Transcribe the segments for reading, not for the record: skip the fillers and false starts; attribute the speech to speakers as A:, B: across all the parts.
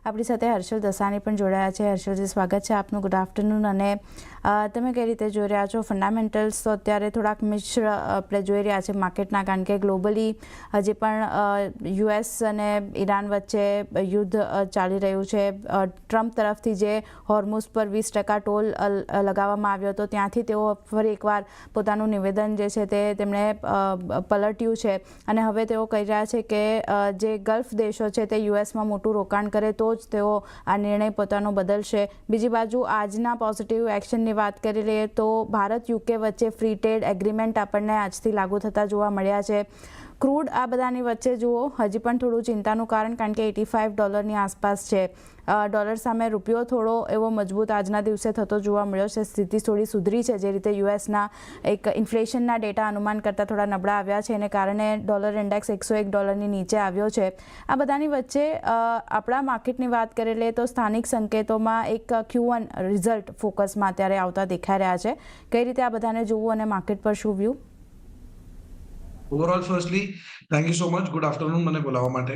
A: આપણી સાથે હર્ષલ દસાણી પણ જોડાયા છે. હર્ષલજી, સ્વાગત છે આપનું. Good afternoon. અને તમે કઈ રીતે જોઈ રહ્યા છો ફંડામેન્ટલ્સ? તો અત્યારે થોડાક મિશ્ર આપણે જોઈ રહ્યા છે માર્કેટના, કારણ કે ગ્લોબલી હજી પણ યુએસ અને ઈરાન વચ્ચે યુદ્ધ ચાલી રહ્યું છે. ટ્રમ્પ તરફથી જે હોર્મુઝ પર 20% ટોલ લગાવવામાં આવ્યો હતો, ત્યાંથી તેઓ ફરી એકવાર પોતાનું નિવેદન જે છે તે તેમણે પલટ્યું છે અને હવે તેઓ કહી રહ્યા છે કે જે ગલ્ફ દેશો છે તે યુએસમાં મોટું રોકાણ કરે તો જ તેઓ આ નિર્ણય પોતાનો બદલશે. બીજી બાજુ આજના પોઝિટિવ એક્શનની વાત કરી લઈએ તો ભારત યુકે વચ્ચે ફ્રી ટ્રેડ એગ્રીમેન્ટ આપણને આજથી લાગુ થતા જોવા મળ્યા છે. ક્રૂડ આ બધાની વચ્ચે જુઓ હજી પણ થોડું ચિંતાનું કારણ, કારણ કે $85 આસપાસ છે. ડોલર સામે રૂપિયો થોડો એવો મજબૂત આજના દિવસે થતો જોવા મળ્યો છે. સ્થિતિ થોડી સુધરી છે, જે રીતે યુએસના એક ઇન્ફ્લેશનના ડેટા અનુમાન કરતાં થોડા નબળા આવ્યા છે, એને કારણે ડોલર ઇન્ડેક્સ $101 નીચે આવ્યો છે. આ બધાની વચ્ચે આપણા માર્કેટની વાત કરી લઈએ તો સ્થાનિક સંકેતોમાં એક Q1 રિઝલ્ટ ફોકસમાં અત્યારે આવતા દેખાઈ રહ્યા છે. કઈ રીતે આ બધાને જોવું અને માર્કેટ પર શું view?
B: Overall firstly thank you so much. Good afternoon મને બોલાવવા માટે.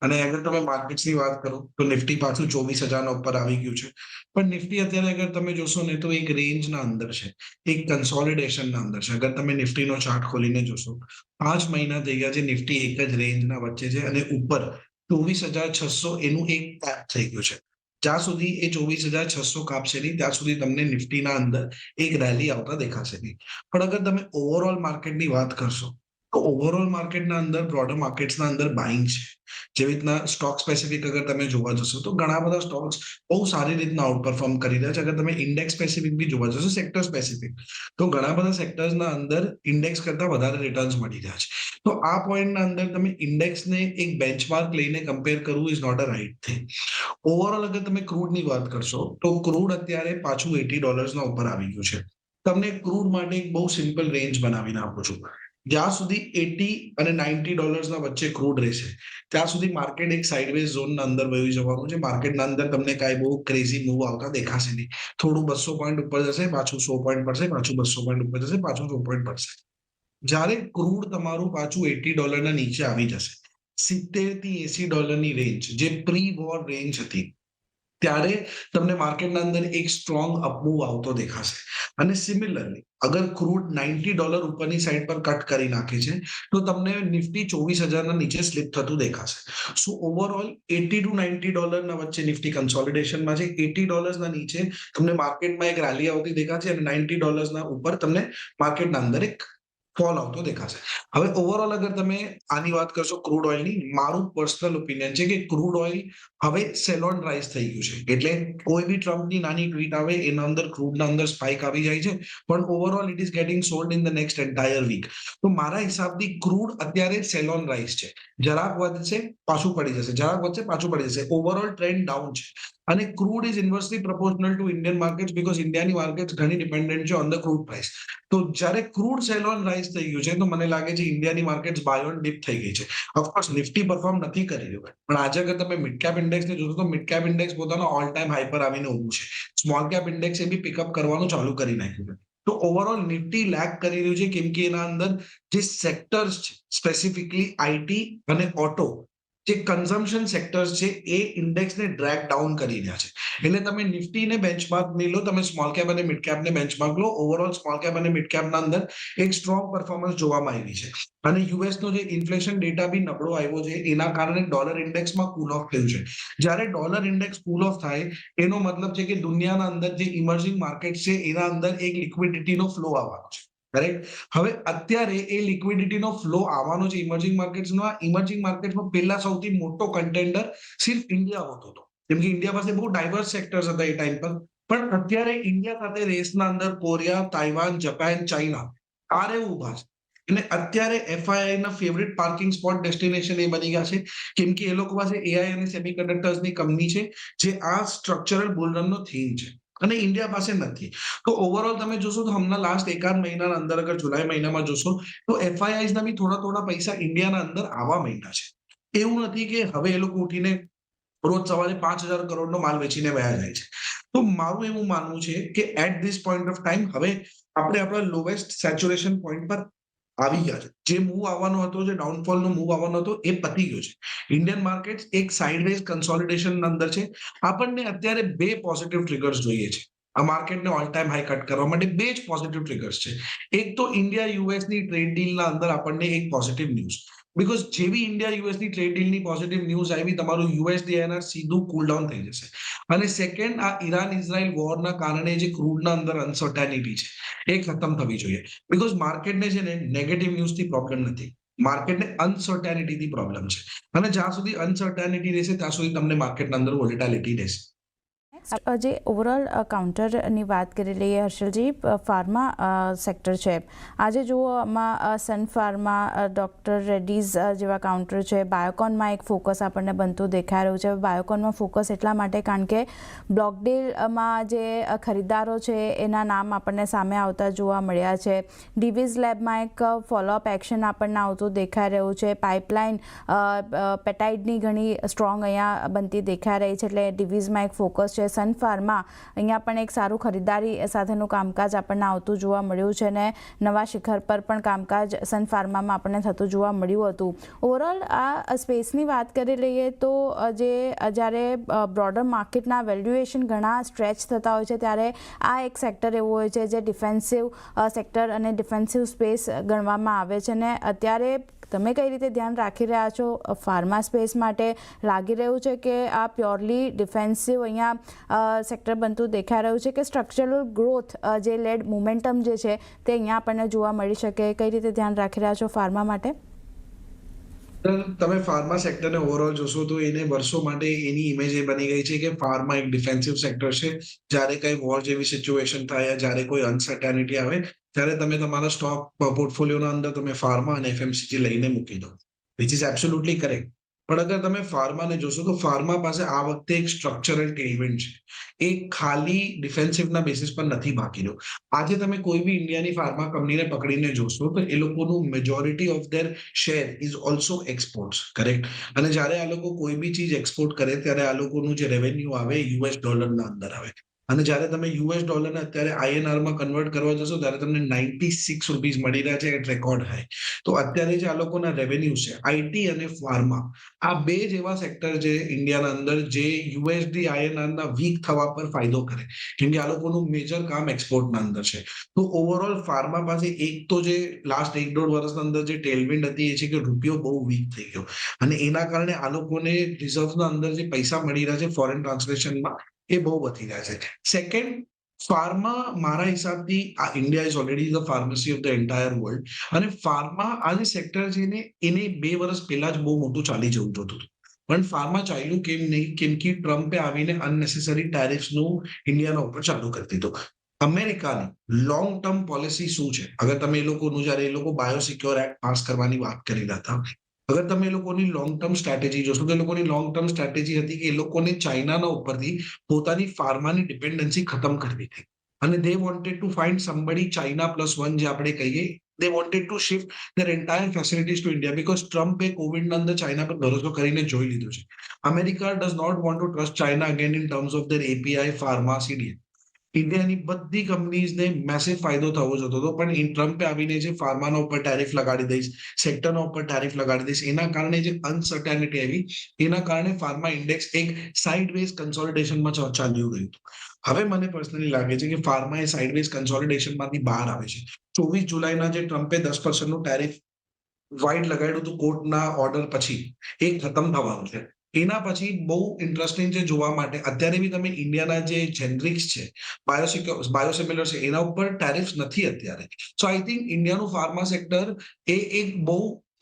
B: અને અગર તમે માર્કેટ્સની વાત કરો તો નિફ્ટી પાછું 24,000 ઉપર આવી ગયું છે. પણ નિફ્ટી અત્યારે અગર તમે જોશો ને તો એક રેન્જના અંદર છે, એક કન્સોલિડેશનના અંદર છે. અગર તમે નિફ્ટીનો ચાર્ટ ખોલીને જોશો, 5 મહિના થઈ ગયા છે નિફ્ટી એક જ રેન્જના વચ્ચે છે અને ઉપર 24,600 એનું એક ટેપ થઈ ગયું છે. જ્યાં સુધી એ 24,600 કાપશે નહીં ત્યાં સુધી તમને નિફ્ટીના અંદર એક રેલી આવતા દેખાશે નહીં. પણ અગર તમે ઓવરઓલ માર્કેટની વાત કરશો તો ઓવરઓલ માર્કેટના અંદર બ્રોડર માર્કેટ્સના અંદર બાઇંગ છે. જેવી રીતના સ્ટોક સ્પેસિફિક અગર તમે જોવા જશો તો ઘણા બધા સ્ટોક્સ બહુ સારી રીતના આઉટ પરફોર્મ કરી રહ્યા છે. અગર તમે ઇન્ડેક્સ સ્પેસિફિક બી જોવા જશો, સેક્ટર સ્પેસિફિક, તો ઘણા બધા સેક્ટર્સના અંદર ઇન્ડેક્સ કરતા વધારે રિટર્ન્સ મળી રહ્યા છે. તો આ પોઈન્ટના અંદર તમે ઇન્ડેક્સને એક બેન્ચમાર્ક લઈને કમ્પેર કરવું is not a right thing. Overall અગર તમે ક્રૂડની વાત કરશો તો ક્રૂડ અત્યારે પાછું $80 ઉપર આવી ગયું છે. તમને ક્રૂડ માટે એક બહુ સિમ્પલ રેન્જ બનાવીને આપું છું. જ્યાં સુધી $80 અને $90 વચ્ચે ક્રૂડ રહેશે ત્યાં સુધી માર્કેટ એક સાઇડવેઝ ઝોનના અંદર વહી જવાનું છે. માર્કેટના અંદર તમને કાંઈ બહુ ક્રેઝી મૂવ આવતા દેખાશે નહીં. થોડું 200 પોઈન્ટ ઉપર જશે, પાછું 100 પોઈન્ટ પડશે, પાછું 200 પોઈન્ટ ઉપર જશે, પાછું 100 પોઈન્ટ પડશે. જ્યારે ક્રૂડ તમારું પાછું $80 નીચે આવી જશે, $70 થી $80 રેન્જ, જે પ્રી વોર રેન્જ હતી, ત્યારે તમને માર્કેટના અંદર એક સ્ટ્રોંગ અપમૂવ આવતો દેખાશે. અને સિમિલરલી અગર ક્રૂડ $90 ઉપરની સાઈડ પર કટ કરી નાખે છે તો તમને નિફ્ટી 24,000 નીચે સ્લિપ થતું દેખાશે. સો ઓવરઓલ $80 to $90 વચ્ચે નિફ્ટી કન્સોલિડેશનમાં છે. $80 નીચે તમને માર્કેટમાં એક રેલી આવતી દેખાશે અને $90 ઉપર તમને માર્કેટના અંદર એક ફોલ આવતો દેખાશે. હવે ઓવરઓલ અગર તમે આની વાત કરશો ક્રૂડ ઓઇલની, મારું પર્સનલ ઓપિનિયન છે કે ક્રૂડ ઓઇલ હવે સેલ ઓન રાઇઝ થઈ ગયું છે. એટલે કોઈ બી ટ્રમ્પની નાની ટ્વીટ આવે એના અંદર ક્રૂડના અંદર સ્પાઇક આવી જાય છે, પણ overall it is getting sold in the next entire week. તો મારા હિસાબથી ક્રૂડ અત્યારે સેલ ઓન રાઇઝ છે. જરાક વધશે પાછું પડી જશે, જરાક વધશે પાછું પડી જશે. ઓવરઓલ ટ્રેન્ડ ડાઉન છે. અને crude is inversely proportional to Indian market, because ઇન્ડિયાની માર્કેટ ઘણી ડિપેન્ડન્ટ છે ઓન ધ ક્રૂડ પ્રાઇસ. તો જ્યારે ક્રૂડ સેલ ઓન રાઇઝ થઈ ગયું છે તો મને લાગે છે ઇન્ડિયાની માર્કેટ બાય ઓન ડીપ થઈ ગઈ છે. ઓફકોર્સ નિફ્ટી પરફોર્મ નથી કરી રહ્યું, પણ આજે અગર તમે મિડ કેપ ઇન્ડેક્સને જોશો તો મિડ કેપ ઇન્ડેક્સ પોતાનો ઓલ ટાઈમ હાઈ પર આવીને ઊભું છે. સ્મોલ કેપ ઇન્ડેક્સે બી પિકઅપ કરવાનું ચાલુ કરી નાખ્યું છે. તો ઓવરઓલ નિફ્ટી લેગ કરી રહ્યું છે, કેમ કે એના અંદર જે સેક્ટર્સ છે, સ્પેસિફિકલી આઈટી અને ઓટો, જે કન્ઝમ્પશન સેક્ટર્સ છે, એ ઇન્ડેક્સને ડ્રેગ ડાઉન કરી રહ્યા છે. એટલે તમે નિફ્ટીને બેન્ચમાર્ક નહીં લો, તમે સ્મોલ કેપ અને મિડ કેપને બેન્ચમાર્ક લો. ઓવરઓલ સ્મોલ કેપ અને મિડ કેપના અંદર એક સ્ટ્રોંગ પરફોર્મન્સ જોવામાં આવી છે. અને યુએસનો જે ઇન્ફ્લેશન ડેટા બી નબળો આવ્યો છે, એના કારણે ડોલર ઇન્ડેક્સમાં કૂલ ઓફ થયું છે. જ્યારે ડોલર ઇન્ડેક્સ કૂલ ઓફ થાય એનો મતલબ છે કે દુનિયાના અંદર જે ઇમર્જિંગ માર્કેટ છે એના અંદર એક લિક્વિડિટીનો ફ્લો આવવાનો છે. કરેક્ટ. હવે અત્યારે એ લિક્વિડિટીનો ફ્લો આવવાનો છે ઇમર્જિંગ માર્કેટ્સમાં. ઇમર્જિંગ માર્કેટમાં પહેલા સૌથી મોટો કન્ટેન્ડર સિર્ફ ઇન્ડિયા હોતો હતો, કેમ કે ઇન્ડિયા પાસે બહુ ડાયવર્સ સેક્ટર્સ હતા એ ટાઈમ પર. પણ અત્યારે ઇન્ડિયા સાથે રેસના અંદર કોરિયા, તાઇવાન, જાપાન, ચાઇના આરે ઉભા છે. અને અત્યારે એફઆઈઆઈ ના ફેવરિટ પાર્કિંગ સ્પોટ ડેસ્ટિનેશન એ બની ગયા છે, કેમ કે એ લોકો પાસે એઆઈ અને સેમિકન્ડક્ટર્સની કંપની છે, જે આ સ્ટ્રક્ચરલ બુલરનનો થીમ છે. અને ઇન્ડિયા પાસે નથી. તો ઓવરઓલ તમે જોશો તો હમણાં લાસ્ટ એકાદ મહિનાના અંદર, અગર જુલાઈ મહિનામાં જોશો તો એફઆઈઆઈ બી થોડા થોડા પૈસા ઇન્ડિયાના અંદર આવવા માંડ્યા છે. એવું નથી કે હવે એ લોકો ઉઠીને રોજ સવારે 5,000 કરોડનો માલ વેચીને વયા જાય છે. તો મારું એવું માનવું છે કે at this point of time હવે આપણે આપણા લોવેસ્ટ સેચ્યુરેશન પોઈન્ટ પર આવી ગયા છે. જે મૂવ આવવાનો હતો, જે ડાઉનફોલનો મૂવ આવવાનો હતો, એ પતી ગયો છે. ઇન્ડિયન માર્કેટ એક સાઇડવેઝ કન્સોલિડેશન અંદર છે. આપણને અત્યારે બે પોઝિટિવ ટ્રિગર્સ જોઈએ છે. આ માર્કેટને ઓલ ટાઈમ હાઈ કટ કરવા માટે બે જ પોઝિટિવ ટ્રિગર્સ છે. એક તો ઇન્ડિયા યુએસની ટ્રેડ ડીલના અંદર આપણને એક પોઝિટિવ ન્યૂઝ, બીકોઝ જેવી ઇન્ડિયા યુએસની ટ્રેડ ડીલની પોઝિટિવ ન્યૂઝ આવી, તમારું યુએસડી આઈએનઆર સીધું કુલ ડાઉન થઈ જશે. અને સેકન્ડ, આ ઈરાન ઇઝરાયલ વોરના કારણે જે ક્રૂડના અંદર અનસર્ટેનિટી છે, એ ખતમ થવી જોઈએ. બીકોઝ માર્કેટને છે ને નેગેટિવ ન્યૂઝથી પ્રોબ્લેમ નથી, માર્કેટને અનસર્ટેનિટીથી પ્રોબ્લેમ છે. અને જ્યાં સુધી અનસર્ટેનિટી રહેશે ત્યાં સુધી તમને માર્કેટના અંદર વોલેટિલિટી રહેશે.
A: જે ઓવરઓલ કાઉન્ટરની વાત કરી લઈએ હર્ષલજી, ફાર્મા સેક્ટર છે. આજે જુઓ આમાં સન ફાર્મા, ડૉક્ટર રેડ્ડીઝ જેવા કાઉન્ટર છે. બાયોકોનમાં એક ફોકસ આપણને બનતું દેખાઈ રહ્યું છે. બાયોકોનમાં ફોકસ એટલા માટે કારણ કે બ્લોકડેલમાં જે ખરીદદારો છે એના નામ આપણને સામે આવતા જોવા મળ્યા છે. ડિવિઝ લેબમાં એક ફોલોઅપ એક્શન આપણને આવતું દેખાઈ રહ્યું છે. પાઇપલાઇન પેટાઇડની ઘણી સ્ટ્રોંગ અહીંયા બનતી દેખાઈ રહી છે, એટલે ડિવિઝમાં એક ફોકસ છે. સન ફાર્મા અહીંયા પણ એક સારું ખરીદારી સાથેનું કામકાજ આપણને આવતું જોવા મળ્યું છે અને નવા શિખર પર પણ કામકાજ સન ફાર્મામાં આપણને થતું જોવા મળ્યું હતું. ઓવરઓલ આ સ્પેસની વાત કરી લઈએ તો જ્યારે બ્રોડર માર્કેટના વેલ્યુએશન ઘણા સ્ટ્રેચ થતા હોય છે ત્યારે આ એક સેક્ટર એવું હોય છે જે ડિફેન્સિવ સેક્ટર અને ડિફેન્સિવ સ્પેસ ગણવામાં આવે છે. અને અત્યારે તમે કઈ રીતે ધ્યાન રાખી રહ્યા છો ફાર્મા સ્પેસ માટે? લાગી રહ્યું છે કે આ પ્યોરલી ડિફેન્સિવ અહીંયા સેક્ટર બનતું દેખાઈ રહ્યું છે કે સ્ટ્રક્ચરલ ગ્રોથ જે લેડ મોમેન્ટમ જે છે તે અહીંયા આપણને જોવા મળી શકે? કઈ રીતે ધ્યાન રાખી રહ્યા છો ફાર્મા માટે?
B: તમે ફાર્મા સેક્ટરને ઓવરઓલ જોશો તો એને વર્ષો માટે એની ઇમેજ એ બની ગઈ છે કે ફાર્મા એક ડિફેન્સિવ સેક્ટર છે. જ્યારે કઈ વોર જેવી સિચ્યુએશન થાય, જ્યારે કોઈ અનસર્ટેનિટી આવે, ત્યારે તમે તમારા સ્ટોક પોર્ટફોલિયોના અંદર તમે ફાર્મા અને એફએમસીજી લઈને મૂકી દો, વિચ ઇઝ એબ્સોલ્યુટલી કરેક્ટ. પણ અગર તમે ફાર્માને જોશો તો ફાર્મા પાસે આ વખતે એક સ્ટ્રક્ચરલ ટેલવિન્ડ છે. એ ખાલી ડિફેન્સિવના બેસિસ પર નથી બાકી રહ્યો. આજે તમે કોઈ બી ઇન્ડિયાની ફાર્મા કંપનીને પકડીને જોશો તો એ લોકોનું majority of their share is also exports, correct? અને જ્યારે આ લોકો કોઈ બી ચીજ એક્સપોર્ટ કરે ત્યારે આ લોકોનું જે રેવન્યુ આવે યુએસ ડોલરના અંદર આવે. અને જ્યારે તમે યુએસ ડોલરને અત્યારે આઈએનઆરમાં કન્વર્ટ કરવા જશો ત્યારે તમને 96 રૂપીસ મળી રહ્યા છે એટ રેકોર્ડ હાઈ. તો અત્યારે જે આ લોકોના રેવન્યુ છે, આઈટી અને ફાર્મા, આ બે જ એવા સેક્ટર છે ઇન્ડિયાના અંદર જે યુએસડી આઈએનઆરના વીક થવા પર ફાયદો કરે, કેમ કે આ લોકોનું મેજર કામ એક્સપોર્ટના અંદર છે. તો ઓવરઓલ ફાર્મા પાસે એક તો જે લાસ્ટ 1-1.5 વર્ષના અંદર જે ટેલવિન્ડ હતી એ છે કે રૂપિયો બહુ વીક થઈ ગયો અને એના કારણે આ લોકોને રિઝર્વના અંદર જે પૈસા મળી રહ્યા છે ફોરેન ટ્રાન્સલેશનમાં એ બહુ વધી રહ્યા છે. સેકન્ડ, ફાર્મા મારા હિસાબથી આ India is already the pharmacy of the entire world. અને ફાર્મા આ જે સેક્ટર છે ને એને 2 વર્ષ પહેલા જ બહુ મોટું ચાલી જવું જોતું હતું. પણ ફાર્મા ચાલ્યું કેમ નહીં? કેમ કે ટ્રમ્પે આવીને અનનેસેસરી ટેરિફ્સનું ઇન્ડિયાના ઉપર ચાલુ કરી દીધું. અમેરિકાની લોંગ ટર્મ પોલિસી શું છે? અગર તમે એ લોકોનું જ્યારે એ લોકો બાયોસિક્યોર એક્ટ પાસ કરવાની વાત કરી રહ્યા હતા, અગર તમે એ લોકોની લોંગ ટર્મ સ્ટ્રેટેજી જોશો તો એ લોકોની લોંગ ટર્મ સ્ટ્રેટેજી હતી કે એ લોકોને ચાઇનાના ઉપરથી પોતાની ફાર્માની ડિપેન્ડન્સી ખતમ કરવી હતી. અને દે wanted to find somebody China +1 જે આપણે કહીએ, they wanted to shift their entire facilities to India because Trump એ કોવિડના અંદર ચાઇના પર ભરોસો કરીને જોઈ લીધું છે. America does not want to trust China again in terms of their API, pharma, CDMO. ઇન્ડિયાની બધી કંપનીઝને મેસિવ ફાયદો થવો જોતો હતો, પણ ટ્રમ્પે આવીને જે ફાર્માના ઉપર ટેરિફ લગાડી દઈશ, સેક્ટરના ઉપર ટેરિફ લગાડી દઈશ, એના કારણે જે અનસર્ટેનિટી આવી, એના કારણે ફાર્મા ઇન્ડેક્સ એક સાઇડવેઝ કન્સોલિડેશનમાં ચાલ્યું ગયું હતું. હવે મને પર્સનલી લાગે છે કે ફાર્મા એ સાઇડવેઝ કન્સોલિડેશનમાંથી બહાર આવે છે. 24 જુલાઈના જે ટ્રમ્પે 10% ટેરિફ વાઇડ લગાડ્યું હતું કોર્ટના ઓર્ડર પછી, એ ખતમ થવાનું છે. એના પછી બહુ ઇન્ટરેસ્ટિંગ છે જોવા માટે. અત્યારે બી તમે ઇન્ડિયાના જે જેનરિક્સ છે, બાયોસિમિલર છે, એના ઉપર ટેરિફ નથી અત્યારે. સો આઈ થિંક ઇન્ડિયાનું ફાર્મા સેક્ટર એ એક બહુ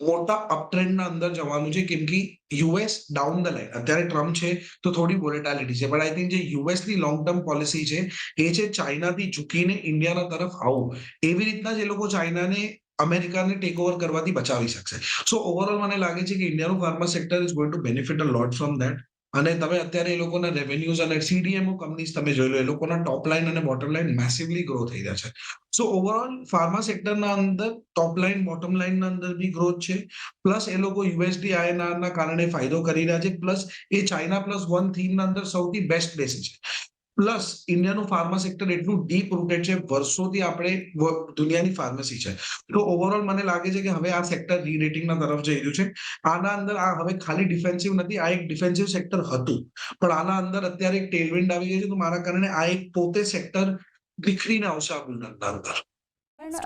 B: મોટા અપટ્રેન્ડના અંદર જવાનું છે, કેમ કે યુએસ ડાઉન ધ લાઈન અત્યારે ટ્રમ્પ છે તો થોડી વોલેટિલિટી છે, પણ આઈ થિંક જે યુએસની લોંગ ટર્મ પોલિસી છે એ છે ચાઇનાથી ઝૂકીને ઇન્ડિયાના તરફ આવું. એવી રીતના જ એ લોકો ચાઇનાને અમેરિકાને ટેક ઓવર કરવાથી બચાવી શકશે. સો ઓવરઓલ મને લાગે છે કે ઇન્ડિયાનું pharma sector is going to benefit a lot from that. અને તમે અત્યારે એ લોકોના રેવન્યુઝ અને સીડીએમઓ કંપનીઝ તમે જોઈ લો, એ લોકોના ટોપ લાઇન અને બોટમ લાઇન મેસિવલી ગ્રો થઈ રહ્યા છે. સો ઓવરઓલ ફાર્મા સેક્ટરના અંદર ટોપ લાઇન બોટમ લાઇનના અંદર બી ગ્રોથ છે, પ્લસ એ લોકો યુએસડી આઈએનઆરના કારણે ફાયદો કરી રહ્યા છે, પ્લસ એ ચાઇના +1 થીમના અંદર સૌથી બેસ્ટ બેસે છે. પ્લસ ઇન્ડિયાનું ફાર્મા સેક્ટર એટલું ડીપ રૂટેડ છે, વર્ષોથી આપણે દુનિયાની ફાર્મસી છે. તો ઓવરઓલ મને લાગે છે કે હવે આ સેક્ટર રીરેટિંગના તરફ જઈ રહ્યું છે. આના અંદર આ હવે ખાલી ડિફેન્સિવ નથી, આ એક ડિફેન્સિવ સેક્ટર હતું. પણ આના અંદર અત્યારે એક ટેલવિન્ડ આવી ગઈ છે, તો મારા કારણે આ એક પોતે સેક્ટર નિખરીને આવશે આ બુલંદના અંદર.
A: પણ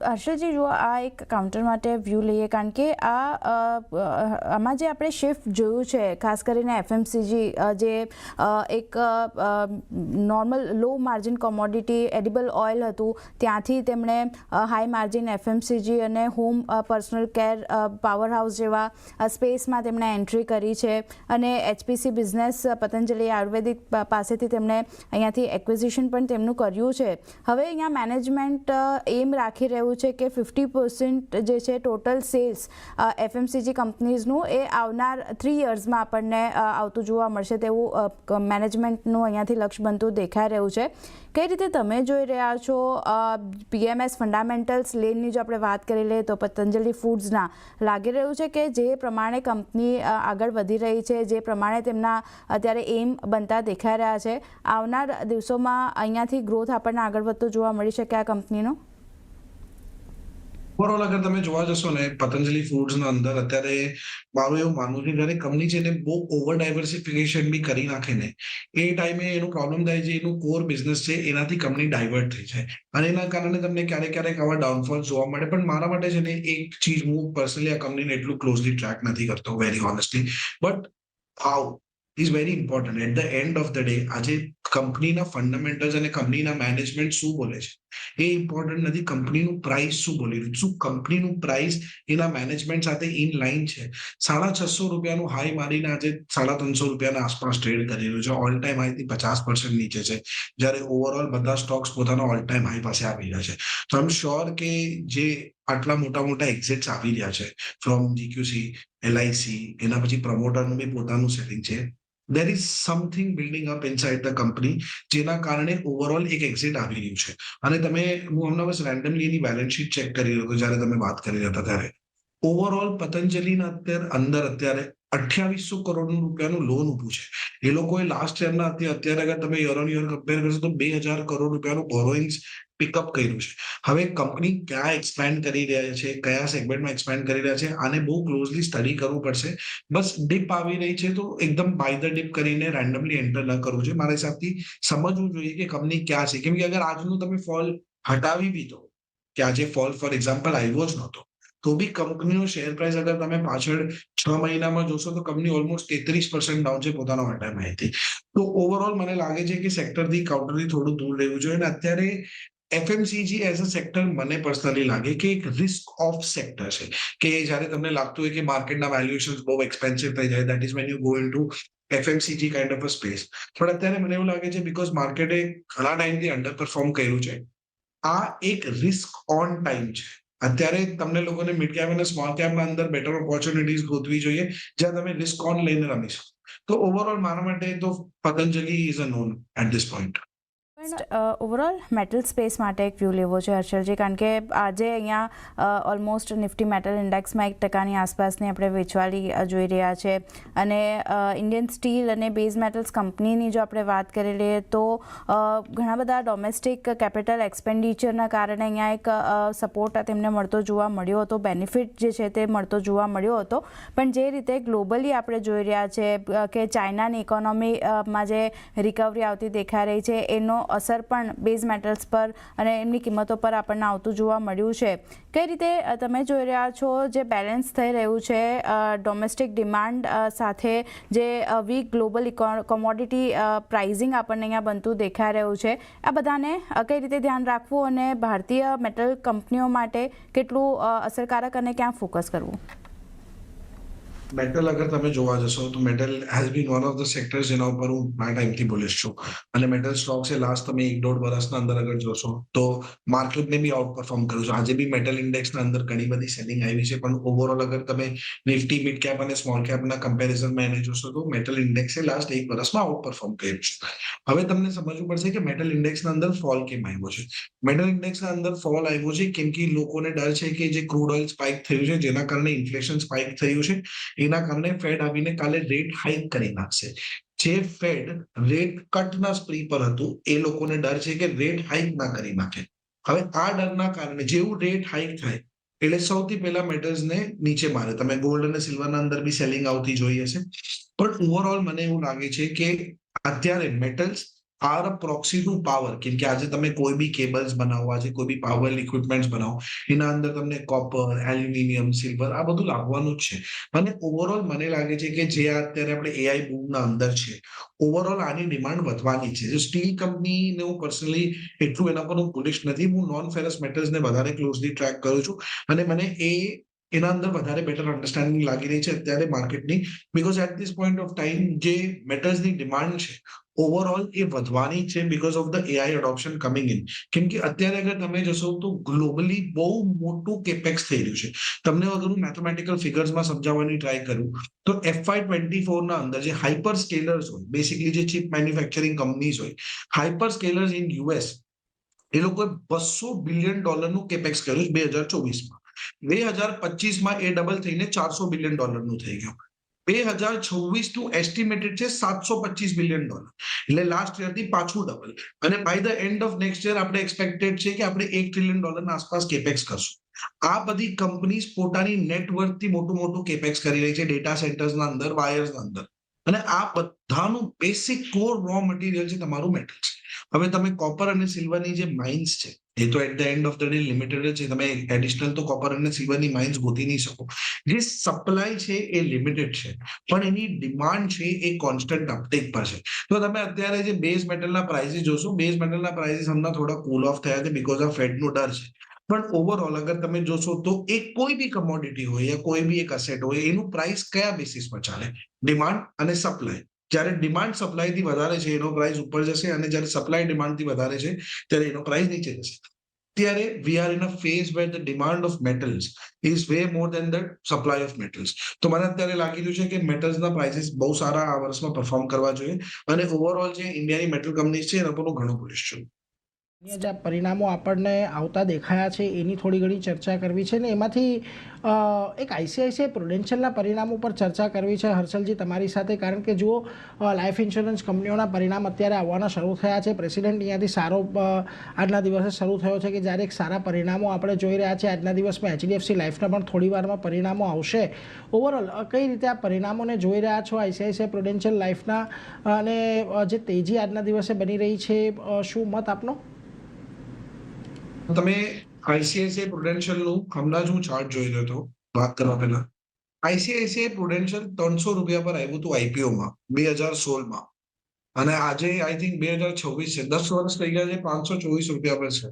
A: હર્ષદજી, જો આ એક કાઉન્ટર માટે વ્યૂ લઈએ, કારણ કે આમાં જે આપણે શિફ્ટ જોયું છે, ખાસ કરીને એફએમસીજી જે એક નોર્મલ લો માર્જિન કોમોડિટી એડિબલ ઓઇલ હતું, ત્યાંથી તેમણે હાઈ માર્જિન એફએમસીજી અને home personal care power house જેવા સ્પેસમાં તેમણે એન્ટ્રી કરી છે. અને એચપીસી બિઝનેસ પતંજલિ આયુર્વેદિક પાસેથી તેમણે અહીંયાથી એક્વિઝિશન પણ તેમનું કર્યું છે. હવે અહીંયા મેનેજમેન્ટ રાખી રહ્યું છે કે 50% જે છે ટોટલ સેલ્સ એફએમસીજી કંપનીઝનું એ આવનાર 3 યર્સમાં આપણને આવતું જોવા મળશે તેવું મેનેજમેન્ટનું અહીંયાથી લક્ષ્ય બનતું દેખાઈ રહ્યું છે. કઈ રીતે તમે જોઈ રહ્યા છો પીએમએસ ફંડામેન્ટલ્સ લેનની જો આપણે વાત કરી લઈએ તો પતંજલિ ફૂડ્સના લાગી રહ્યું છે કે જે પ્રમાણે કંપની આગળ વધી રહી છે, જે પ્રમાણે તેમના અત્યારે એમ બનતા દેખાઈ રહ્યા છે, આવનાર દિવસોમાં અહીંયાથી ગ્રોથ આપણને આગળ વધતો જોવા મળી શકે આ કંપનીનો?
B: ઓવરઓલ અગર તમે જોવા જશો ને, પતંજલિ ફૂડ્સના અંદર અત્યારે મારું એવું માનવું છે, જ્યારે કંપની છે ને બહુ ઓવર ડાયવર્સિફિકેશન બી કરી નાખે ને, એ ટાઈમે એનો પ્રોબ્લેમ થાય છે, એનું કોર બિઝનેસ છે એનાથી કંપની ડાયવર્ટ થઈ જાય અને એના કારણે તમને ક્યારેક ક્યારેક આવા ડાઉનફોલ જોવા મળે. પણ મારા માટે છે ને એક ચીજ, હું પર્સનલી આ કંપનીને એટલું ક્લોઝલી ટ્રેક નથી કરતો, very honestly, but how is very important. At the end of the day આજે કંપનીના ફંડામેન્ટલ્સ અને કંપનીના મેનેજમેન્ટ શું બોલે છે એ ઇમ્પોર્ટન્ટ નથી. કંપનીનું પ્રાઇસ શું બોલી રહ્યું, શું કંપનીનું પ્રાઇસ એના મેનેજમેન્ટ સાથે ઇન લાઇન છે. 650 રૂપિયાનું હાઈ મારીને આજે 350 રૂપિયાના આસપાસ ટ્રેડ કરી રહ્યું છે. ઓલ ટાઈમ હાઈથી 50% નીચે છે, જ્યારે ઓવરઓલ બધા સ્ટોક્સ પોતાના ઓલ ટાઈમ હાઈ પાસે આવી રહ્યા છે. તો આઈ એમ શ્યોર કે જે આટલા મોટા મોટા એક્ઝિટ્સ આવી રહ્યા છે ફ્રોમ જીક્યુસી, એલઆઈસી, એના પછી પ્રમોટરનું બી પોતાનું સેલિંગ છે, there is something building up inside the company જેના કારણે ઓવરઓલ એક એક્ઝિટ આવી રહ્યું છે. અને તમે, હું હમણાં બસ રેન્ડમલી એની બેલેન્સ શીટ ચેક કરી રહ્યો હતો જ્યારે તમે વાત કરી રહ્યા હતા ત્યારે. ઓવરઓલ પતંજલિના અંદર અત્યારે 2800 કરોડ રૂપિયાનું લોન ઊભું છે. એ લોકોએ લાસ્ટ યરના અત્યારે અગર તમે યર ઓન યર કમ્પેર કરશો તો 2000 કરોડ રૂપિયાનું બોરોઇંગ્સ પિકઅપ કર્યું છે. હવે કંપની ક્યાં એક્સપેન્ડ કરી રહ્યા છે, કયા સેગમેન્ટમાં એક્સપેન્ડ કરી રહ્યા છે, આને બહુ ક્લોઝલી સ્ટડી કરવું પડશે. બસ ડીપ આવી રહી છે તો એકદમ બાય ધ ડીપ કરીને રેન્ડમલી એન્ટર ન કરવું જોઈએ. મારા હિસાબથી સમજવું જોઈએ કે કંપની ક્યાં છે. કેમ કે અગર આજનું તમે ફોલ હટાવી બી દો, કે આજે ફોલ ફોર એક્ઝામ્પલ આવ્યો જ નહોતો, તો બી કંપનીનો શેર પ્રાઇસ અગર તમે પાછળ 6 મહિનામાં જોશો તો કંપની ઓલમોસ્ટ 33% ડાઉન છે પોતાના ઓલ ટાઈમ હાઈથી. તો ઓવરઓલ મને લાગે છે કે સેક્ટરથી કાઉન્ટરથી થોડું દૂર રહેવું જોઈએ. અને અત્યારે એફએમસીજી એઝ અ સેક્ટર મને પર્સનલી લાગે કે એક રિસ્ક ઓફ સેક્ટર છે, કે જ્યારે તમને લાગતું હોય કે માર્કેટના વેલ્યુએશન્સ બહુ એક્સપેન્સિવ થઈ જાય, that is when you go into FMCG kind of a space. પણ અત્યારે મને એવું લાગે છે બીકોઝ માર્કેટે ઘણા ટાઈમથી અંડર પરફોર્મ કર્યું છે, આ એક રિસ્ક ઓન ટાઈમ છે. અત્યારે તમને લોકોને મિડ કેપ અને સ્મોલ કેપના અંદર બેટર ઓપોર્ચ્યુનિટીઝ ગોતવી જોઈએ જ્યાં તમે રિસ્ક ઓન લઈને રમી શકો. તો ઓવરઓલ મારા માટે તો Patanjali is a known at this point.
A: પણ ઓવરઓલ મેટલ સ્પેસ માટે એક વ્યૂ લેવો છે હર્ષલજી, કારણ કે આજે અહીંયા ઓલમોસ્ટ નિફ્ટી મેટલ ઇન્ડેક્સમાં 1% આસપાસની આપણે વેચવાલી જોઈ રહ્યા છે. અને ઇન્ડિયન સ્ટીલ અને બેઝ મેટલ્સ કંપનીની જો આપણે વાત કરી લઈએ તો ઘણા બધા ડોમેસ્ટિક કેપિટલ એક્સપેન્ડિચરના કારણે અહીંયા એક સપોર્ટ તેમને મળતો જોવા મળ્યો હતો, બેનિફિટ જે છે તે મળતો જોવા મળ્યો હતો. પણ જે રીતે ગ્લોબલી આપણે જોઈ રહ્યા છે કે ચાઇનાની ઇકોનોમીમાં જે રિકવરી આવતી દેખાઈ રહી છે, એનો અસર પણ બેઝ મેટલ્સ પર અને એમની કિંમતો પર આપણને આવતું જોવા મળ્યું છે. કઈ રીતે તમે જોઈ રહ્યા છો જે બેલેન્સ થઈ રહ્યું છે ડોમેસ્ટિક ડિમાન્ડ સાથે જે વીક ગ્લોબલ કોમોડિટી પ્રાઇઝિંગ આપણને અહીંયા બનતું દેખાઈ રહ્યું છે, આ બધાને કઈ રીતે ધ્યાન રાખવું અને ભારતીય મેટલ કંપનીઓ માટે કેટલું અસરકારક અને ક્યાં ફોકસ કરવું?
B: મેટલ અગર તમે જોવા જશો તો metal has been one of the sectors જેના ઉપર હું ઘણા ટાઈમથી બોલીશ છું. અને મેટલ સ્ટોક્સ એ લાસ્ટ તમે 1-1.5 વર્ષના અંદર અગર જોશો તો માર્કેટને બી આઉટ પરફોર્મ કર્યું છે. આજે બી મેટલ ઇન્ડેક્સના અંદર ઘણી બધી સેલિંગ આવી છે, પણ ઓવરઓલ અગર તમે નિફ્ટી મિડ કેપ અને સ્મોલ કેપના કમ્પેરિઝનમાં એને જોશો તો મેટલ ઇન્ડેક્સે લાસ્ટ 1 વર્ષમાં આઉટ પરફોર્મ કર્યું છે. હવે તમને સમજવું પડશે કે મેટલ ઇન્ડેક્સના અંદર ફોલ કેમ આવ્યો છે. મેટલ ઇન્ડેક્સના અંદર ફોલ આવ્યો છે કેમ કે લોકોને ડર છે કે જે ક્રૂડ ઓઇલ સ્પાઇક થયું છે, જેના કારણે ઇન્ફ્લેશન સ્પાઇક થયું છે, એના કારણે ફેડ આવીને કાલે રેટ હાઇક કરી નાખશે. જે ફેડ રેટ કટના સ્પ્રી પર હતું એ લોકોને ડર છે કે રેટ હાઈક ના કરી નાખે. હવે આ ડરના કારણે જેવું રેટ હાઈક થાય એટલે સૌથી પહેલા મેટલ્સને નીચે મારે. તમે ગોલ્ડ અને સિલ્વરના અંદર બી સેલિંગ આવતી જોઈ હશે. પણ ઓવરઓલ મને એવું લાગે છે કે અત્યારે metals are a proxy to power. કેમ કે આજે તમે કોઈ બી કેબલ્સ બનાવો, આજે કોઈ બી પાવર ઇક્વિપમેન્ટ બનાવો, એના અંદર તમને કોપર, એલ્યુમિનિયમ, સિલ્વર આ બધું લાગવાનું જ છે. અને ઓવરઓલ મને લાગે છે કે જે અત્યારે આપણે એઆઈ બૂમના અંદર છે, ઓવરઓલ આની ડિમાન્ડ વધવાની છે. જો સ્ટીલ કંપનીને હું પર્સનલી એટલું એના પર હું બુલિશ નથી. હું નોન ફેરસ મેટલ્સને વધારે ક્લોઝલી ટ્રેક કરું છું અને મને એના અંદર વધારે બેટર અન્ડરસ્ટેન્ડિંગ લાગી રહી છે અત્યારે માર્કેટની. Because at this point of time જે મેટલ્સની ડિમાન્ડ છે ઓવરઓલ એ વધવાની છે because of the AI adoption coming in. કેમ કે અત્યારે અગર તમે જશો તો ગ્લોબલી બહુ મોટું કેપેક્સ થઈ રહ્યું છે. તમને અગર હું મેથેમેટિકલ ફિગર્સમાં સમજાવવાની ટ્રાય કરું તો FY24 ના અંદર જે હાઇપર સ્કેલર્સ હોય, બેસિકલી જે ચિપ મેન્યુફેક્ચરિંગ કંપનીઝ હોય, હાઇપર સ્કેલર્સ ઇન યુએસ, એ લોકોએ $200 બિલિયન કેપેક્સ કર્યું 2024માં. 2025માં એ ડબલ થઈને $400 બિલિયન થઈ ગયું. 2026 નું એસ્ટિમેટેડ છે $725 બિલિયન. એટલે લાસ્ટ યરથી પાછું ડબલ. અને by the end of next year આપણે એક્સપેક્ટેડ છે કે આપણે $1 ટ્રિલિયન આસપાસ કેપેક્સ કરશું. આ બધી કંપનીઝ પોતાની નેટવર્કથી મોટું કેપેક્સ કરી રહી છે ડેટા સેન્ટર્સના અંદર, વાયર્સના અંદર. અને આ બધાનું બેસિક કોર રો મટીરિયલ છે તમારું મેટલ્સ. હવે તમે કોપર અને સિલ્વરની જે માઇન્સ છે એ તો at the end of the day limited છે. તમે એડિશનલ તો કોપર અને સિલ્વરની માઇન્સ ગોતી નહીં શકો. જે સપ્લાય છે એ લિમિટેડ છે, પણ એની ડિમાન્ડ છે એ કોન્સ્ટન્ટ અપટેક પર છે. તો તમે અત્યારે જે બેઝ મેટલના પ્રાઇસીસ જોશો, બેઝ મેટલના પ્રાઇસીસ હમણાં થોડા કૂલ ઓફ થયા છે બીકોઝ ઓફ ફેડનો ડર છે. પણ ઓવરઓલ અગર તમે જોશો તો એ કોઈ બી કમોડિટી હોય યા કોઈ બી એક અસેટ હોય, એનું પ્રાઇસ કયા બેસિસ પર ચાલે? ડિમાન્ડ અને સપ્લાય. જ્યારે ડિમાન્ડ સપ્લાયથી વધારે છે એનો પ્રાઇસ ઉપર જશે, અને જ્યારે સપ્લાય ડિમાન્ડથી વધારે છે ત્યારે એનો પ્રાઇસ નીચે જશે. ત્યારે we are in a phase where the demand of metals is way more than the supply of metals. તો મને અત્યારે લાગી રહ્યું છે કે મેટલ્સના પ્રાઇસીસ બહુ સારા આ વર્ષમાં પરફોર્મ કરવા જોઈએ. અને ઓવરઓલ જે ઇન્ડિયાની મેટલ કંપનીઝ છે એના પર હું ઘણું બુલિશ છું.
C: જે પરિણામો આપણને આવતા દેખાયા છે એની થોડી ઘણી ચર્ચા કરવી છે ને એમાંથી એક આઈસીઆઈસીઆઈ પ્રુડેન્શિયલના પરિણામો પર ચર્ચા કરવી છે હર્ષલજી તમારી સાથે. કારણ કે જુઓ, લાઈફ ઇન્સ્યોરન્સ કંપનીઓના પરિણામ અત્યારે આવવાના શરૂ થયા છે. પ્રેસિડેન્ટ અહીંયાથી સારો આજના દિવસે શરૂ થયો છે કે જ્યારે એક સારા પરિણામો આપણે જોઈ રહ્યા છીએ. આજના દિવસમાં HDFC લાઈફના પણ થોડી વારમાં પરિણામો આવશે. ઓવરઓલ કઈ રીતે આ પરિણામોને જોઈ રહ્યા છો આઈસીઆઈસીઆઈ પ્રુડેન્શિયલ લાઈફના, અને જે તેજી આજના દિવસે બની રહી છે, શું મત આપનો?
B: તમે આઈસીઆઈસીઆઈ પ્રુડેન્શિયલનું હમણાં જ હું ચાર્ટ જોઈ રહ્યો હતો વાત કરવા પહેલા. આઈસીઆઈસીઆઈ પ્રુડેન્શિયલ ₹300 પર આવ્યું હતું આઈપીઓમાં 2016માં, અને આજે આઈ થિંક 2026 છે. 10 વર્ષ થઈ ગયા છે, ₹524 પર છે.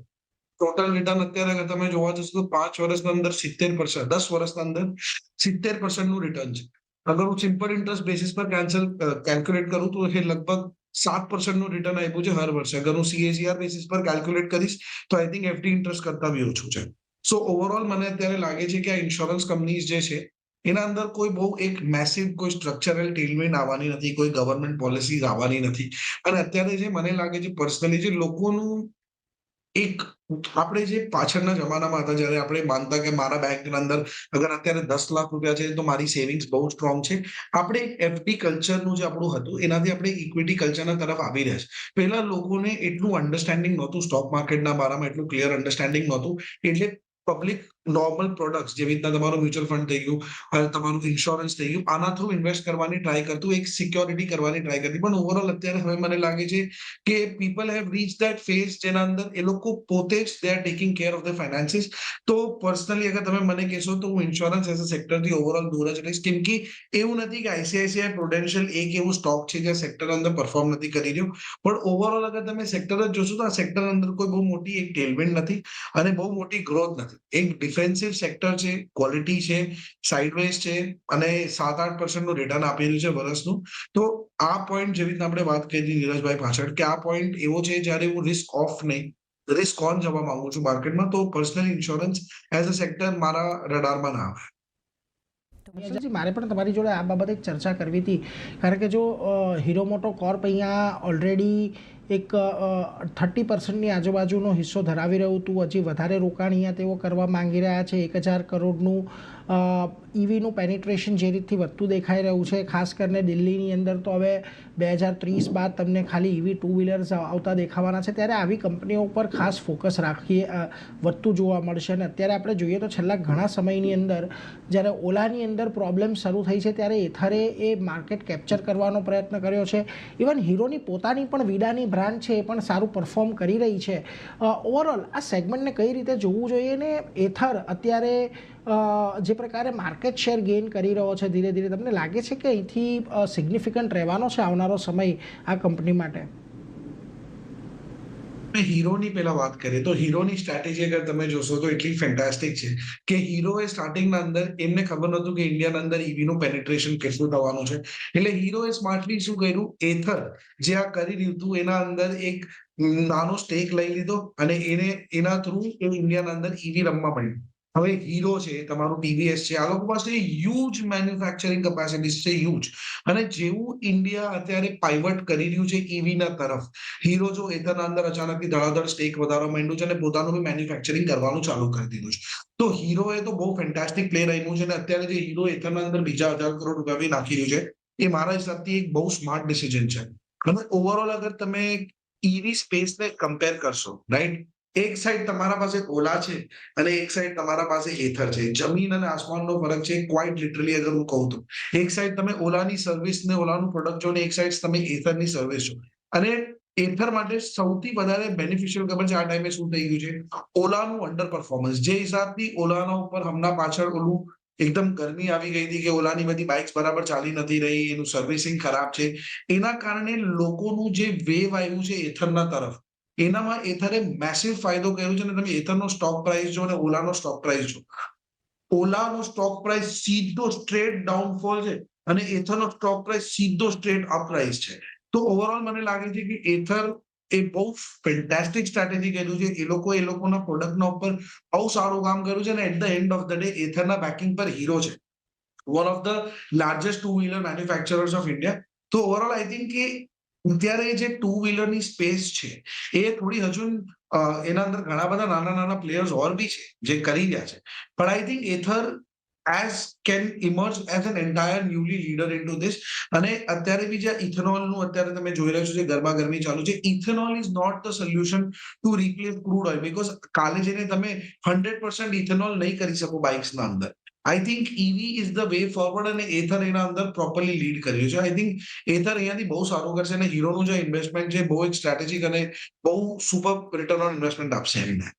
B: ટોટલ રિટર્ન અત્યારે અગર તમે જોવા જશો તો 5 વર્ષના અંદર 70%, 10 વર્ષના અંદર 70% નું રિટર્ન છે. અગર હું સિમ્પલ ઇન્ટરેસ્ટ બેસિસ પર કેલ્ક્યુલેટ કરું તો એ લગભગ 7% નું રિટર્ન આપ્યું છે હર વર્ષે. અગર હું CAGR બેસિસ પર કેલ્ક્યુલેટ કરીશ તો આઈ થિંક FD ઇન્ટરેસ્ટ કરતા બી ઓછું છે. સો ઓવરઓલ મને અત્યારે લાગે છે કે આ ઇન્સ્યોરન્સ કંપનીઝ જે છે એના અંદર કોઈ બહુ એક મેસિવ કોઈ સ્ટ્રક્ચરલ ટેલમેન્ટ આવવાની નથી, કોઈ ગવર્મેન્ટ પોલિસીઝ આવવાની નથી. અને અત્યારે જે મને લાગે છે પર્સનલી, જે લોકોનું એક, આપણે જે પાછળના જમાનામાં હતા જ્યારે આપણે માનતા કે મારા બેંકના અંદર અગર અત્યારે 10 લાખ રૂપિયા છે તો મારી સેવિંગ્સ બહુ સ્ટ્રોંગ છે. આપણે FD કલ્ચરનું જે આપણું હતું એનાથી આપણે ઇક્વિટી કલ્ચરના તરફ આવી રહ્યા છે. પહેલા લોકોને એટલું અન્ડરસ્ટેન્ડિંગ નહોતું સ્ટોક માર્કેટના બારામાં, એટલું ક્લિયર અન્ડરસ્ટેન્ડિંગ નહોતું. એટલે પબ્લિક નોર્મલ પ્રોડક્ટ્સ જેવી રીતના તમારું મ્યુચ્યુઅલ ફંડ થઈ ગયું, તમારું ઇન્સ્યોરન્સ થઈ ગયું, આના થ્રુ ઇન્વેસ્ટ કરવાની ટ્રાય કરતું, એક સિક્યોરિટી કરવાની ટ્રાય કરતી. પણ ઓવરઓલ અત્યારે હવે મને લાગે છે કે people have reach that phase જેના અંદર એ લોકો પોતે જ they are taking care of the finances. તો પર્સનલી અગર તમે મને કહેશો તો હું ઇન્સ્યોરન્સ એઝ અ સેક્ટરથી ઓવરઓલ દૂર જ રહીશ. કેમ કે એવું નથી કે આઈસીઆઈસીઆઈ પ્રુડેન્શિયલ એક એવું સ્ટોક છે જે સેક્ટર અંદર પરફોર્મ નથી કરી રહ્યું, પણ ઓવરઓલ અગર તમે સેક્ટર જ જોશો તો આ સેક્ટર અંદર કોઈ બહુ મોટી એક ટેલવિન્ડ નથી અને બહુ મોટી ગ્રોથ નથી. એક ડિફેન્સિવ સેક્ટર છે, ક્વોલિટી છે, સાઇડવેઝ છે, અને 7-8% નું રિટર્ન આપી રહ્યું છે વર્ષનું. તો આ પોઈન્ટ જેવી રીતના આપણે વાત કરી નીરજભાઈ પાછળ, કે આ પોઈન્ટ એવો છે જ્યારે હું રિસ્ક ઓફ નહીં, રિસ્ક ઓન જવા માંગુ છું માર્કેટમાં, તો પર્સનલ ઇન્સ્યોરન્સ એઝ અ સેક્ટર મારા રડારમાં ના આવે.
C: હર્ષલજી, મારે પણ તમારી જોડે આ બાબતે ચર્ચા કરવી હતી. કારણ કે જો હીરો મોટો કોર્પ અહીંયા ઓલરેડી એક 30% આજુબાજુનો હિસ્સો ધરાવી રહ્યું હતું. હજી વધારે રોકાણ અહીંયા તેઓ કરવા માંગી રહ્યા છે. 1,000 કરોડનું ઈવીનું પેનિટ્રેશન જે રીતથી વધતું દેખાઈ રહ્યું છે, ખાસ કરીને દિલ્હીની અંદર તો હવે 2030 બાદ તમને ખાલી ઈવી ટુ વ્હીલર્સ આવતા દેખાવાના છે. ત્યારે આવી કંપનીઓ ઉપર ખાસ ફોકસ રાખીએ વધતું જોવા મળશે. અને અત્યારે આપણે જોઈએ તો છેલ્લા ઘણા સમયની અંદર જ્યારે ઓલાની અંદર પ્રોબ્લેમ શરૂ થઈ છે ત્યારે એથરે એ માર્કેટ કેપ્ચર કરવાનો પ્રયત્ન કર્યો છે. ઇવન હીરોની પોતાની પણ વિડાની બ્રાન્ડ છે એ પણ સારું પરફોર્મ કરી રહી છે. ઓવરઓલ આ સેગમેન્ટને કઈ રીતે જોવું જોઈએ ને એથર અત્યારે જે પ્રકારે માર્કેટ શેર ગેઇન કરી રહ્યો છે ધીરે ધીરે, તમને લાગે છે કે અહીંથી સિગ્નિફિકન્ટ રહેવાનો છે આવનારો સમય આ કંપની માટે?
B: હીરોની પેલા વાત કરીએ તો હીરોની સ્ટ્રેટેજી અગર તમે જોશો તો એટલી ફેન્ટાસ્ટિક છે કે હીરોએ સ્ટાર્ટિંગના અંદર એમને ખબર નહોતું કે ઇન્ડિયાના અંદર ઈવીનું પેનિટ્રેશન કેટલું થવાનું છે. એટલે હીરોએ સ્માર્ટલી શું કર્યું, એથર જે આ કરી રહ્યું હતું એના અંદર એક નાનો સ્ટેક લઈ લીધો અને એના થ્રુ એ ઇન્ડિયાના અંદર ઈવી રમવા માંડ્યું. હવે હીરો છે, તમારું ટીવીએસ છે, આ લોકો પાસે હ્યુજ મેન્યુફેક્ચરિંગ કેપેસિટીઝ છે, હ્યુજ. અને જેવું ઇન્ડિયા અત્યારે પાઇવટ કરી રહ્યું છે ઈવીના તરફ, હીરો જો એથરના અંદર અચાનકથી ધડાધડ સ્ટેક વધારવા માંડ્યું છે અને પોતાનું બી મેન્યુફેક્ચરિંગ કરવાનું ચાલુ કરી દીધું છે. તો હીરોએ તો બહુ ફેન્ટાસ્ટિક પ્લેયર આવ્યું છે અને અત્યારે જે હીરો એથરના અંદર બીજા 1,000 કરોડ રૂપિયા બી નાખી રહ્યું છે એ મારા હિસાબથી એક બહુ સ્માર્ટ ડિસિઝન છે. અને ઓવરઓલ અગર તમે ઈવી સ્પેસને કમ્પેર કરશો, રાઈટ, એક સાઈડ તમારા પાસે ઓલા છે અને એક સાઈડ તમારા પાસે એથર છે. જમીન અને આસમાનનો ફરક છે, ક્વાઇટ લિટરલી અગર હું કહું તો. એક સાઈડ તમે ઓલાની સર્વિસ ને ઓલાનું પ્રોડક્ટ જો ને એક સાઈડ તમે એથરની સર્વિસ જો. અને એથર માટે સૌથી વધારે બેનિફિશિયલ ખબર છે આ ટાઈમે શું થઈ ગયું છે, ઓલાનું અંડર પરફોર્મન્સ. જે હિસાબથી ઓલાના ઉપર હમણાં પાછળ ઓલું એકદમ ગરમી આવી ગઈ હતી કે ઓલાની બધી બાઇક્સ બરાબર ચાલી નથી રહી, એનું સર્વિસિંગ ખરાબ છે, એના કારણે લોકોનું જે વેવ આવ્યું છે એથરના તરફ, એનામાં એથરે મેસિવ ફાયદો કર્યો છે. અને તમે એથરનો સ્ટોક પ્રાઇસ જો અને ઓલાનો સ્ટોક પ્રાઇસ જો, ઓલાનો સ્ટોક પ્રાઇસ સીધો સ્ટ્રેટ ડાઉનફોલ છે અને એથરનો સ્ટોક પ્રાઇસ સીધો સ્ટ્રેટ અપરાઇસ છે. તો ઓવરઓલ મને લાગે છે કે એથર એ બહુ ફેન્ટાસ્ટિક સ્ટ્રેટેજી કર્યું છે. એ લોકોના પ્રોડક્ટના ઉપર બહુ સારું કામ કર્યું છે. અને at the end of the day એથરના બેકિંગ પર હીરો છે, one of the largest two wheeler manufacturers of India. તો ઓવરઓલ આઈ થિંક કે અત્યારે જે ટુ વ્હીલરની સ્પેસ છે એ થોડી હજુ એના અંદર ઘણા બધા નાના નાના પ્લેયર્સ ઓર બી છે જે કરી રહ્યા છે. પણ I think Ather as can emerge as an entire newly leader in two this. અને અત્યારે બી જે ઇથેનોલનું અત્યારે તમે જોઈ રહ્યા છો જે ગરમા ગરમી ચાલુ છે, ethanol is not the solution to replace crude oil. Because કાલે જઈને તમે 100% ઇથેનોલ નહીં કરી શકો બાઇક્સના અંદર. I think EV is the way forward અને એથર એના અંદર પ્રોપરલી લીડ કર્યું છે. આઈ થિંક એથર અહીંયાથી બહુ સારું કરશે અને હીરોનું જે ઇન્વેસ્ટમેન્ટ છે બહુ એક સ્ટ્રેટેજિક અને બહુ સુપર રિટર્ન ઓન ઇન્વેસ્ટમેન્ટ આપશે એમને.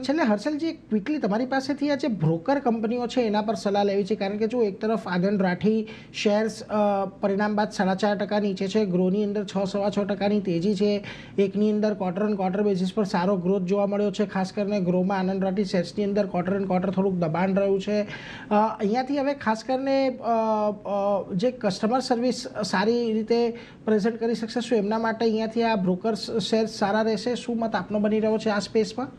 C: છેલ્લે હર્ષલજી, ક્વિકલી તમારી પાસેથી આ જે બ્રોકર કંપનીઓ છે એના પર સલાહ લેવી છે. કારણ કે જો એક તરફ આનંદ રાઠી શેર્સ પરિણામ બાદ 4.5% નીચે છે, ગ્રોની અંદર 6-6.5% તેજી છે, એકની અંદર ક્વાર્ટર ઓન ક્વાર્ટર બેસિસ પર સારો ગ્રોથ જોવા મળ્યો છે. ખાસ કરીને ગ્રોમાં આનંદ રાઠી શેર્સની અંદર ક્વાર્ટર ઓન ક્વાર્ટર થોડુંક દબાણ રહ્યું છે. અહીંયાથી હવે ખાસ કરીને જે કસ્ટમર સર્વિસ સારી રીતે પ્રેઝન્ટ કરી શકશે, શું એમના માટે અહીંયાથી આ બ્રોકર શેર્સ સારા રહેશે? શું મત આપનો બની રહ્યો છે આ સ્પેસમાં?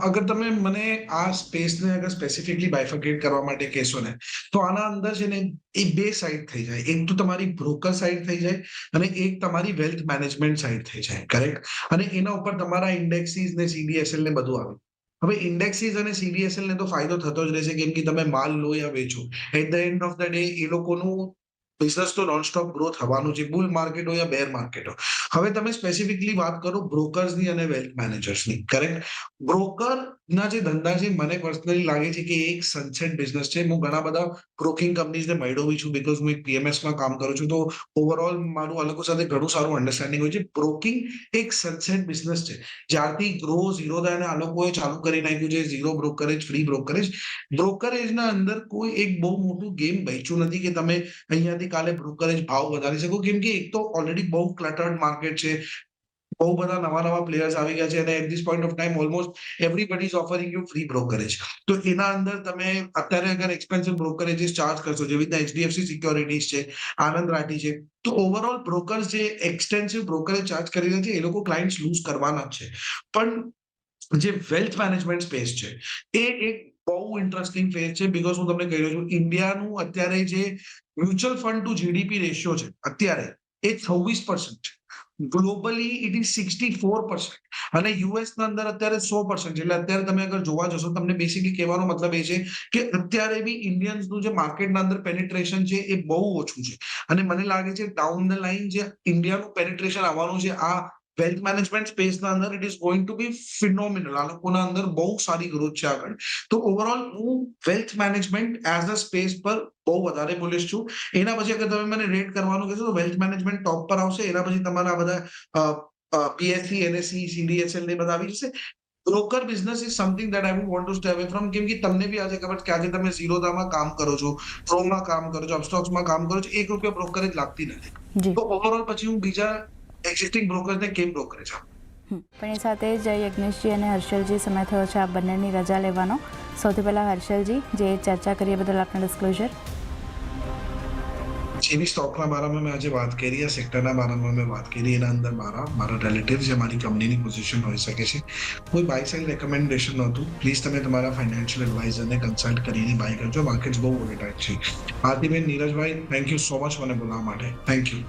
B: અગર તમે મને આ સ્પેસને અગર સ્પેસિફિકલી બાયફર્કેટ કરવા માટે કહેશો ને, તો આના અંદર છે ને એ બે સાઈડ થઈ જાય. એક તો તમારી બ્રોકર સાઈડ થઈ જાય અને એક તમારી વેલ્થ મેનેજમેન્ટ સાઈડ થઈ જાય, કરેક્ટ. અને એના ઉપર તમારા ઇન્ડેક્સીસ ને સીડીએસએલ ને બધું આવે. હવે ઇન્ડેક્સીસ અને સીડીએસએલ ને તો ફાયદો થતો જ રહેશે, કેમ કે તમે માલ લો યા વેચો, at the end of the day એ લોકોનું બિઝનેસ તો નોનસ્ટોપ ગ્રો થવાનું છે, બુલ માર્કેટ હોય યા બેર માર્કેટ હોય. હવે તમે સ્પેસિફિકલી વાત કરો બ્રોકર્સની અને વેલ્થ મેનેજર્સની, કરેક્ટ. બ્રોકરના જે ધંધા છે મને પર્સનલી લાગે છે કે એક સનસેટ બિઝનેસ છે. હું ઘણા બધા બ્રોકિંગ કંપનીઝને મળ્યો બી છું, બીકોઝ હું એક પીએમએસમાં કામ કરું છું. તો ઓવરઓલ મારું આ લોકો સાથે ઘણું સારું અન્ડરસ્ટેન્ડિંગ હોય છે. બ્રોકિંગ એક સનસેટ બિઝનેસ છે. જ્યારથી ગ્રો ઝીરો થાય અને આ લોકોએ ચાલુ કરી નાખ્યું છે ઝીરો બ્રોકરેજ, ફ્રી બ્રોકરેજ. બ્રોકરેજના અંદર કોઈ એક બહુ મોટું ગેમ બચ્યું નથી કે તમે અહીંયાથી કાલે બ્રોકરેજ ભાવ વધારી શકો, કેમ કે એક તો ઓલરેડી બહુ ક્લટર્ડ માર્કેટ છે, બહુ બધા નવા પ્લેયર્સ આવી ગયા છે અને at this point of time almost everybody is offering you free brokerage. તો એના અંદર તમે અત્યારે અગર એક્સપેન્સિવ બ્રોકરેજીસ ચાર્જ કરશો, જેવી રીતના એચડીએફસી સિક્યોરિટીઝ છે, આનંદ રાઠી છે, તો ઓવરઓલ બ્રોકર્સ જે એક્સટેન્સિવ બ્રોકરેજ ચાર્જ કરી રહ્યા છે એ લોકો ક્લાયન્ટ્સ લૂઝ કરવાના જ છે. પણ જે વેલ્થ મેનેજમેન્ટ સ્પેસ છે એ એક બહુ ઇન્ટરેસ્ટિંગ ફેઝ છે. બીકોઝ હું તમને કહી રહ્યો છું, ઇન્ડિયાનું અત્યારે જે mutual fund to GDP ratio છે અત્યારે એ 26% છે. ગ્લોબલી ઇટ ઇઝ 64% અને યુએસ ના અંદર અત્યારે 100% છે. એટલે અત્યારે તમે અગર જોવા જશો તમને બેસિકલી કહેવાનો મતલબ એ છે કે અત્યારે બી ઇન્ડિયન્સનું જે માર્કેટના અંદર પેનિટ્રેશન છે એ બહુ ઓછું છે અને મને લાગે છે ડાઉન ધ લાઇન જે ઇન્ડિયાનું પેનિટ્રેશન આવવાનું છે આ વેલ્થ મેનેજમેન્ટ સ્પેસના અંદર it is going two B phenomenal. આ લોકોના અંદર બહુ સારી ગ્રોથ છે આગળ. તો ઓવરઓલ હું wealth management as a space પર બહુ વધારે બોલીશ છું. એના પછી અગર તમે મને રેટ કરવાનું કહેશો તો વેલ્થ મેનેજમેન્ટ ટોપ પર આવશે. એના પછી તમારા બધા પીએસસી, એનએસસી, સીડીએસએલ ને બધા આવી જશે. Broker business is something that I want to stay away from, કેમ કે તમને બી આજે ખબર છે કે આજે તમે ઝીરોધામાં કામ કરો છો, પ્રોમાં કામ કરો છો, અપસ્ટોક્સમાં કામ કરો છો, ₹1 બ્રોકરેજ લાગતી નથી.
A: જી.
B: તો ઓવરઓલ પછી હું બીજા એક્ઝિસ્ટિંગ બ્રોકર્સને કેમ બ્રોકરેજ આપું?
A: પણ એ સાથે જ યજ્ઞેશજી અને હર્ષલજી સમય થયો છે આ બંનેની રજા લેવાનો. સૌથી પહેલાં હર્ષલજી, જે ચર્ચા કરીએ બદલ આપનું ડિસ્ક્લોઝર.
B: જેવી સ્ટોકના બારામાં મેં આજે વાત કરી, આ સેક્ટરના બારામાં મેં વાત કરી, એના અંદર મારા રિલેટિવ જે મારી કંપનીની પોઝિશન હોઈ શકે છે. કોઈ બાય સાઇડ રેકમેન્ડેશન નહોતું. પ્લીઝ તમે તમારા ફાઇનાન્શિયલ એડવાઇઝરને કન્સલ્ટ કરીને બાય કરજો. માર્કેટ્સ બહુ વોલેટાઇલ છે. આરતીબેન, નીરજભાઈ, થેન્ક યુ સો મચ મને બોલાવવા માટે. Thank you.